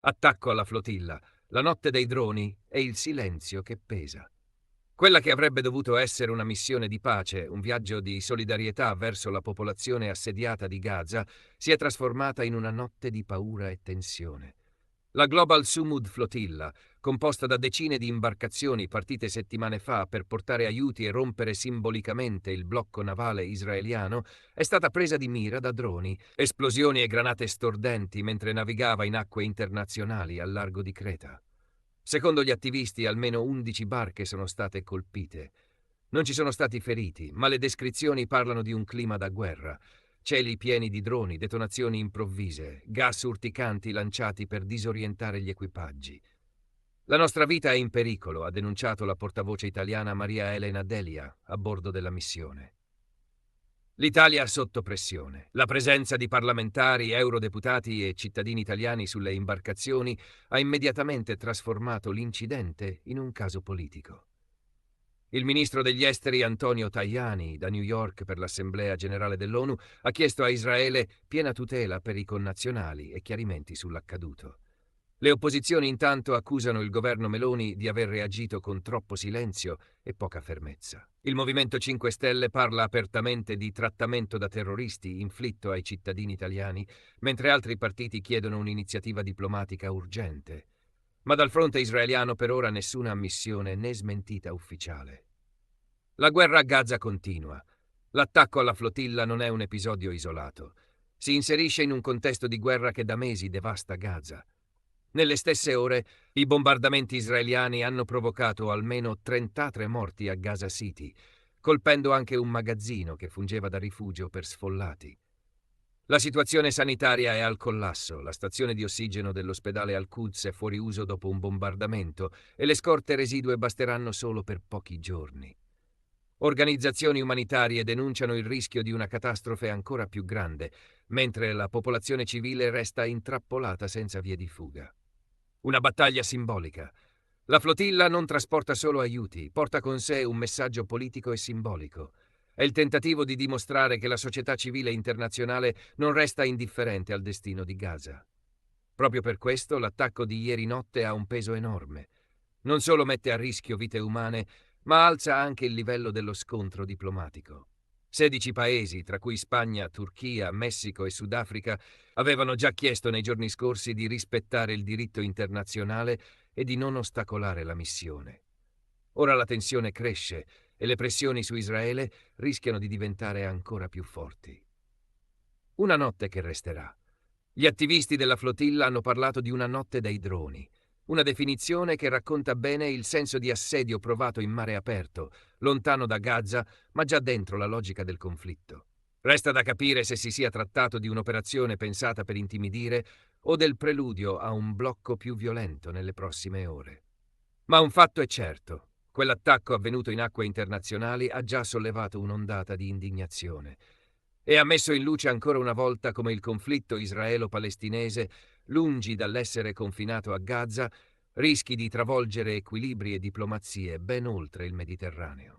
Attacco alla flotilla, la notte dei droni e il silenzio che pesa. Quella che avrebbe dovuto essere una missione di pace, un viaggio di solidarietà verso la popolazione assediata di Gaza, si è trasformata in una notte di paura e tensione. La Global Sumud Flotilla, composta da decine di imbarcazioni partite settimane fa per portare aiuti e rompere simbolicamente il blocco navale israeliano, è stata presa di mira da droni, esplosioni e granate stordenti mentre navigava in acque internazionali al largo di Creta. Secondo gli attivisti, almeno 11 barche sono state colpite. Non ci sono stati feriti, ma le descrizioni parlano di un clima da guerra. Cieli pieni di droni, detonazioni improvvise, gas urticanti lanciati per disorientare gli equipaggi. La nostra vita è in pericolo, ha denunciato la portavoce italiana Maria Elena Delia a bordo della missione. L'Italia sotto pressione. La presenza di parlamentari, eurodeputati e cittadini italiani sulle imbarcazioni ha immediatamente trasformato l'incidente in un caso politico. Il ministro degli esteri Antonio Tajani, da New York per l'Assemblea generale dell'ONU, ha chiesto a Israele piena tutela per i connazionali e chiarimenti sull'accaduto. Le opposizioni intanto accusano il governo Meloni di aver reagito con troppo silenzio e poca fermezza. Il Movimento 5 Stelle parla apertamente di trattamento da terroristi inflitto ai cittadini italiani, mentre altri partiti chiedono un'iniziativa diplomatica urgente. Ma dal fronte israeliano per ora nessuna ammissione né smentita ufficiale. La guerra a Gaza continua. L'attacco alla flotilla non è un episodio isolato. Si inserisce in un contesto di guerra che da mesi devasta Gaza. Nelle stesse ore, i bombardamenti israeliani hanno provocato almeno 33 morti a Gaza City, colpendo anche un magazzino che fungeva da rifugio per sfollati. La situazione sanitaria è al collasso, la stazione di ossigeno dell'ospedale Al-Quds è fuori uso dopo un bombardamento e le scorte residue basteranno solo per pochi giorni. Organizzazioni umanitarie denunciano il rischio di una catastrofe ancora più grande, mentre la popolazione civile resta intrappolata senza vie di fuga. Una battaglia simbolica. La flotilla non trasporta solo aiuti, porta con sé un messaggio politico e simbolico. È il tentativo di dimostrare che la società civile internazionale non resta indifferente al destino di Gaza. Proprio per questo l'attacco di ieri notte ha un peso enorme. Non solo mette a rischio vite umane, ma alza anche il livello dello scontro diplomatico. 16 paesi, tra cui Spagna, Turchia, Messico e Sudafrica, avevano già chiesto nei giorni scorsi di rispettare il diritto internazionale e di non ostacolare la missione. Ora la tensione cresce e le pressioni su Israele rischiano di diventare ancora più forti. Una notte che resterà. Gli attivisti della flotilla hanno parlato di una notte dei droni, una definizione che racconta bene il senso di assedio provato in mare aperto, lontano da Gaza, ma già dentro la logica del conflitto. Resta da capire se si sia trattato di un'operazione pensata per intimidire o del preludio a un blocco più violento nelle prossime ore. Ma un fatto è certo: quell'attacco avvenuto in acque internazionali ha già sollevato un'ondata di indignazione e ha messo in luce ancora una volta come il conflitto israelo-palestinese, lungi dall'essere confinato a Gaza, rischi di travolgere equilibri e diplomazie ben oltre il Mediterraneo.